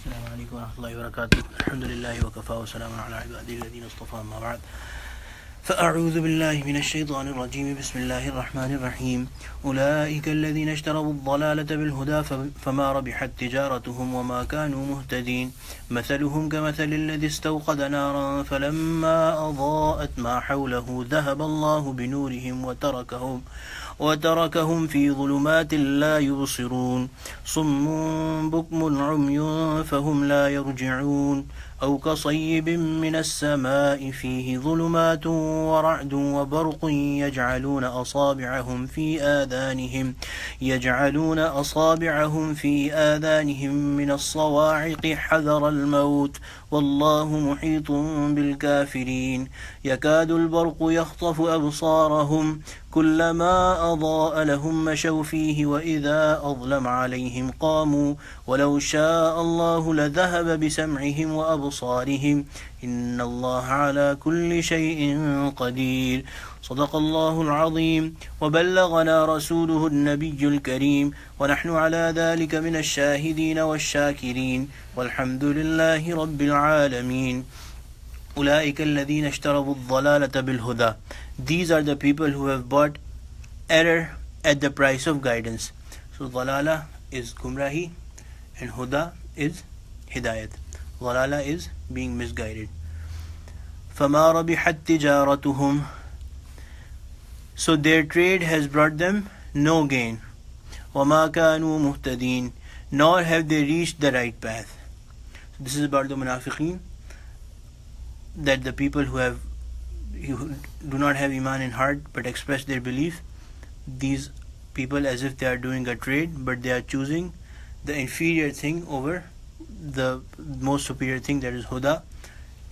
السلام عليكم ورحمة الله وبركاته. الحمد لله وكفى وسلام على عباده الذين اصطفى أما بعد. فأعوذ بالله من الشيطان الرجيم. بسم الله الرحمن الرحيم. أولئك الذين اشتروا الضلالة بالهدى فما ربحت تجارتهم وما كانوا مهتدين. مثلهم كمثل الذي استوقد نارا فلما أضاءت ما حوله ذهب الله بنورهم وتركهم في ظلمات لا يبصرون. صم بكم عمي فهم لا يرجعون. أو كصيب من السماء فيه ظلمات ورعد وبرق يجعلون أصابعهم في آذانهم من الصواعق حذر الموت والله محيط بالكافرين. يكاد البرق يخطف أبصارهم كلما أضاء لهم مشوا فيه وإذا أظلم عليهم قاموا ولو شاء الله لذهب بسمعهم وأبصارهم إن الله على كل شيء قدير. صدق الله العظيم وبلغنا رسوله النبي الكريم ونحن على ذلك من الشاهدين والشاكرين والحمد لله رب العالمين. أولئك الذين اشتروا الضلالة بالهدى. These are the people who have bought error at the price of guidance. So dhalala is gumrahi and huda is hidayat. Dhalala is being misguided. فَمَا رَبِحَتْ تِجَارَتُهُمْ. So their trade has brought them no gain. وَمَا كَانُوا مُهْتَدِينَ. Nor have they reached the right path. So this is about the munafiqeen, that the people who do not have iman in heart but express their belief, these people, as if they are doing a trade, but they are choosing the inferior thing over the most superior thing, that is huda,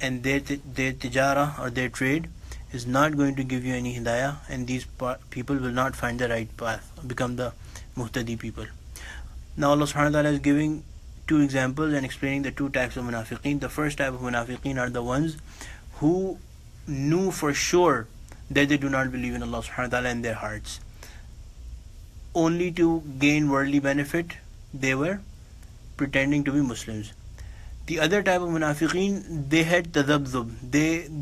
and their tijara or their trade is not going to give you any hidayah, and these people will not find the right path, become the muhtadi people. Now Allah subhanahu wa ta'ala is giving two examples and explaining the two types of munafiqeen. The first type of munafiqeen are the ones who knew for sure that they do not believe in Allah subhanahu wa ta'ala in their hearts. Only to gain worldly benefit, they were pretending to be Muslims. The other type of munafiqeen, they had tadabdub.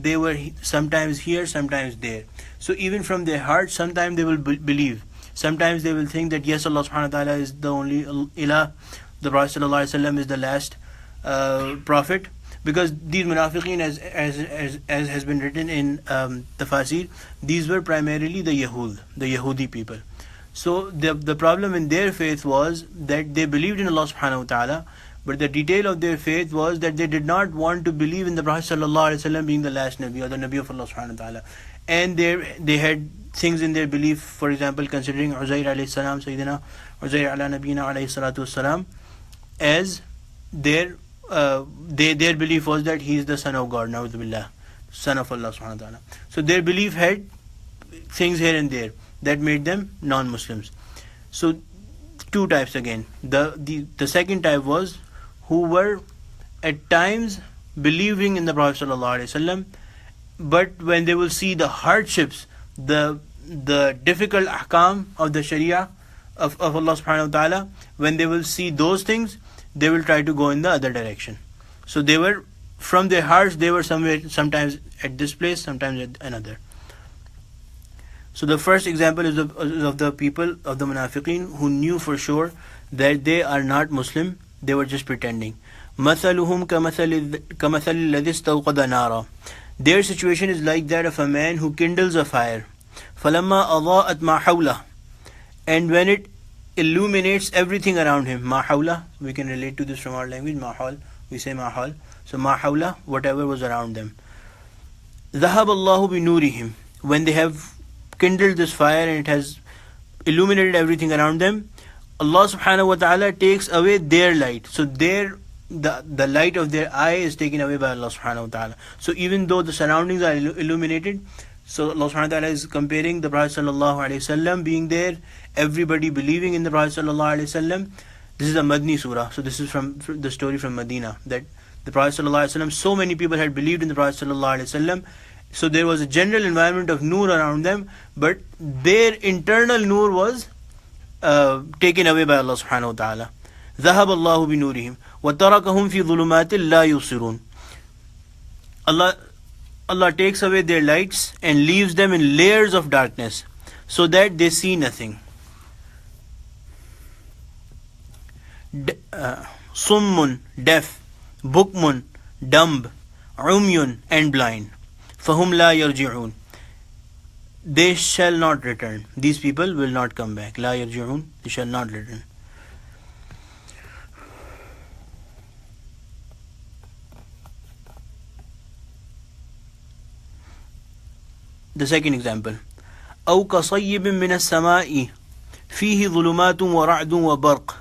They were sometimes here, sometimes there. So even from their heart, sometimes they will believe. Sometimes they will think that yes, Allah subhanahu wa ta'ala is the only ilah. The Prophet sallallahu alaihi wasallam is the last prophet. Because these munafiqeen, as has been written in Tafasir, these were primarily the Yahudi people. So the problem in their faith was that they believed in Allah subhanahu wa ta'ala, but the detail of their faith was that they did not want to believe in the Prophet sallallahu alaihi wasallam being the last Nabi or the Nabi of Allah subhanahu wa ta'ala. And they had things in their belief, for example, considering Uzair alayhi salam, Sayyidina Uzair ala nabiyina alayhi salatu wassalam, as their belief was that he is the son of God, na'udhu billah, son of Allah subhanahu wa ta'ala. So their belief had things here and there that made them non-Muslims. So two types again. The second type was who were at times believing in the Prophet sallallahu alaihi wasallam, but when they will see the hardships, the difficult ahkam of the Sharia of Allah subhanahu wa ta'ala, when they will see those things, they will try to go in the other direction. So they were, from their hearts, they were sometimes at this place, sometimes at another. So the first example is of the people of the munafiqeen who knew for sure that they are not Muslim, they were just pretending. مَثَلُهُمْ كَمَثَلِ الَّذِي اسْتَوْقَدَ نَارًا. Their situation is like that of a man who kindles a fire. فَلَمَّا أَضَاءَتْ مَا حَوْلَهُ. And when it illuminates everything around him. Ma hawla, we can relate to this from our language. Mahal, we say mahal. So ma hawla, whatever was around them. ذهب الله بنورهم. When they have kindled this fire and it has illuminated everything around them, Allah subhanahu wa ta'ala takes away their light. So the light of their eye is taken away by Allah subhanahu wa ta'ala. So even though the surroundings are illuminated, so Allah subhanahu wa ta'ala is comparing the Prophet sallallahu alaihi wasallam being there, everybody believing in the Prophet sallallahu alaihi wasallam. This is a Madni surah. So this is from the story from Medina, that the Prophet sallallahu alaihi wasallam, so many people had believed in the Prophet sallallahu alaihi wasallam. So there was a general environment of nur around them, but their internal nur was taken away by Allah subhanahu wa ta'ala. ذهب الله بنورهم وتركهم في ظلمات لا يبصرون. Allah takes away their lights and leaves them in layers of darkness so that they see nothing. Summun, deaf, bukmun, dumb, umyun, and blind. Fahum la yarji'un. They shall not return. These people will not come back. La yarji'un, they shall not return. The second example. أو كصيب من السماء فيه ظلمات ورعد وبرق.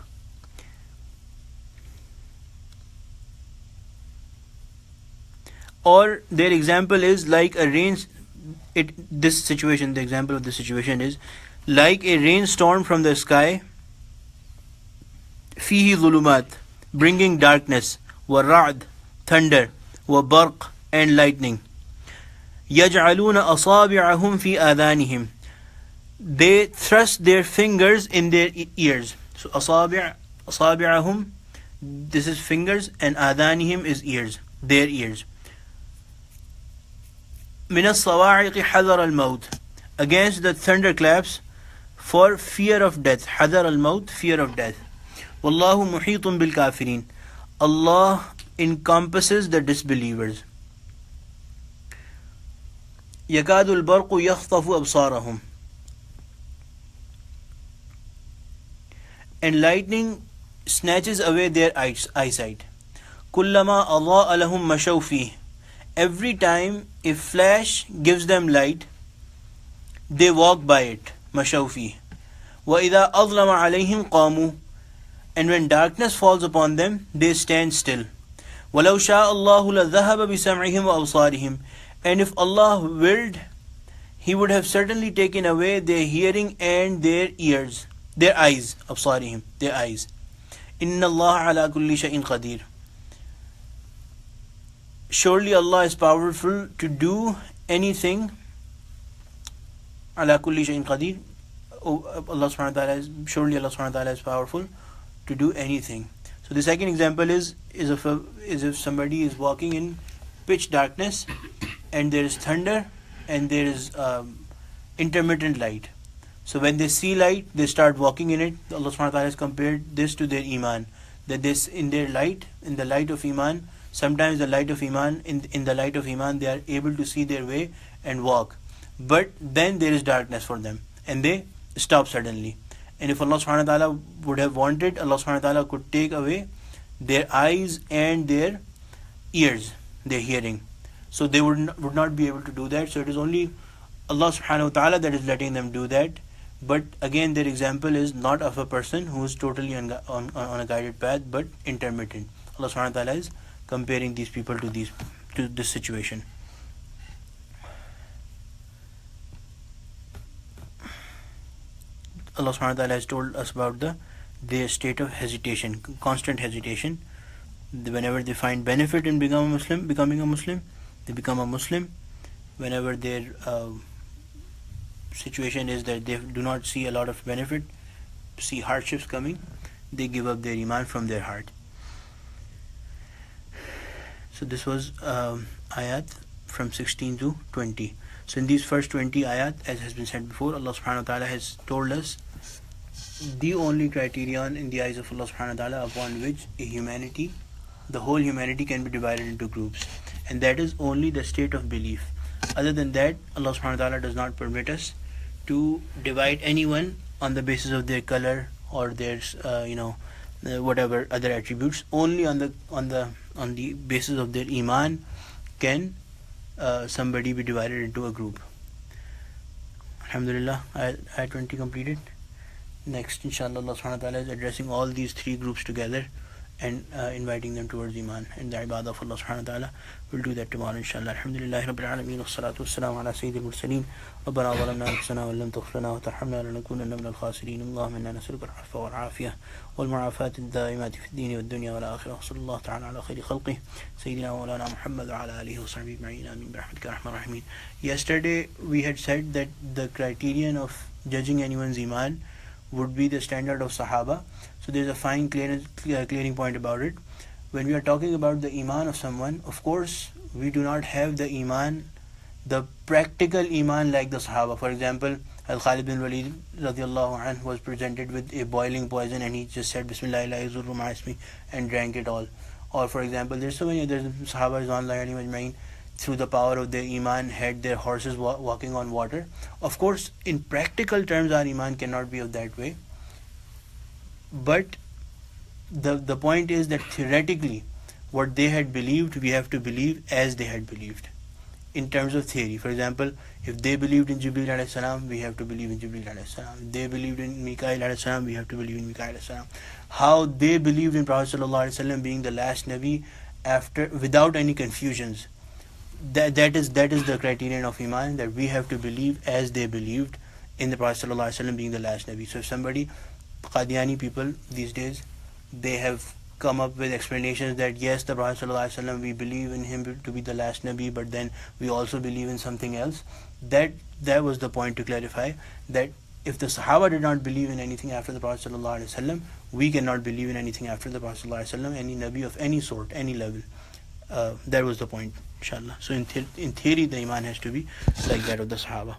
Or their example is like a rain. This situation, the example of this situation is like a rainstorm from the sky. فيه ظلمات, bringing darkness. ورعد, thunder. وبرق, and lightning. يجعلون أصابعهم في آذانهم. They thrust their fingers in their ears. So أصابعهم, this is fingers, and آذانهم is ears, their ears. من الصواعق حذر الموت, against the thunderclaps for fear of death. حذر الموت, fear of death. والله محيط بالكافرين. Allah encompasses the disbelievers. يكاد البرق يخطف أبصارهم. And lightning snatches away their eyesight. كلما أضاء لهم مشوا فيه. Every time a flash gives them light, they walk by it. مشوا فيه. وإذا أظلم عليهم قاموا. And when darkness falls upon them, they stand still. ولو شاء الله لذهب بسمعهم وأبصارهم. And if Allah willed, He would have certainly taken away their hearing and their ears, their eyes, أبصارهم, their eyes. إن الله على كل شيء قدير. Surely Allah is powerful to do anything. على كل شيء قدير. Allah subhanahu wa ta'ala is, surely Allah subhanahu wa ta'ala is powerful to do anything. So the second example is if somebody is walking in pitch darkness and there is thunder and there is intermittent light. So when they see light, they start walking in it. Allah subhanahu wa ta'ala has compared this to their iman. That this in their light, in the light of iman, sometimes the light of iman, in the light of iman, they are able to see their way and walk. But then there is darkness for them and they stop suddenly. And if Allah subhanahu wa ta'ala would have wanted, Allah subhanahu wa ta'ala could take away their eyes and their ears, their hearing. So they would not be able to do that. So it is only Allah subhanahu wa ta'ala that is letting them do that. But again, their example is not of a person who is totally on a guided path, but intermittent. Allah subhanahu wa ta'ala is comparing these people to this situation. Allah subhanahu wa ta'ala has told us about their state of hesitation, constant hesitation. Whenever they find benefit in becoming a Muslim, they become a Muslim. Whenever their situation is that they do not see a lot of benefit, see hardships coming, they give up their iman from their heart. So this was ayat from 16 to 20. So in these first 20 ayat, as has been said before, Allah subhanahu wa ta'ala has told us the only criterion in the eyes of Allah subhanahu wa ta'ala upon which the whole humanity can be divided into groups, and that is only the state of belief. Other than that, Allah subhanahu wa ta'ala does not permit us to divide anyone on the basis of their color or their whatever other attributes. Only on the basis of their iman can somebody be divided into a group. Alhamdulillah, ayat 20 completed. Next, inshallah, Allah subhanahu wa ta'ala is addressing all these three groups together and inviting them towards iman and the ibadah of Allah subhanahu wa ta'ala. We'll do that tomorrow, inshallah. Alhamdulillahi Rabbil Alameen, wassalatu wassalamu ala sayyidil mursaleen. ربنا ظلمنا أنفسنا وإن لم تغفر لنا وترحمنا لنكونن من الخاسرين. اللهم إنا نسألك العفو والعافية والمعافاة الدائمة في الدين والدنيا والآخرة. وصلى الله تعالى على خير خلقه سيدنا مولانا محمد وعلى آله وصحبه أجمعين. آمين برحمتك يا أرحم الراحمين. Yesterday we had said that the criterion of judging anyone's iman would be the standard of Sahaba. So there's a fine clearing point about it. When we are talking about the iman of someone, of course we do not have the iman, the practical iman like the Sahaba. For example, Al-Khalid bin Walid radiallahu anhu was presented with a boiling poison and he just said Bismillah la yazurru ma ismi and drank it all. Or for example, there's so many other Sahaba majma'in, through the power of their iman, had their horses walking on water. Of course, in practical terms, our iman cannot be of that way. But the point is that theoretically, what they had believed, we have to believe as they had believed. In terms of theory, for example, if they believed in Jibreel alayhi salam, we have to believe in Jibreel alayhi salam. If they believed in Mikail alayhi salam, we have to believe in Mikail alayhi salam. How they believed in Prophet sallallahu alaihi wasallam being the last Nabi after, without any confusions. That is the criterion of iman, that we have to believe as they believed in the Prophet sallallahu alaihi wasallam being the last Nabi. So if somebody, Qadiani people these days, they have come up with explanations that yes, the Prophet sallallahu alaihi wasallam, we believe in him to be the last Nabi, but then we also believe in something else. That was the point to clarify, that if the Sahaba did not believe in anything after the Prophet sallallahu alaihi wasallam, we cannot believe in anything after the Prophet sallallahu alaihi wasallam, any Nabi of any sort, any level. That was the point, inshallah. So in theory, the iman has to be like that of the Sahaba.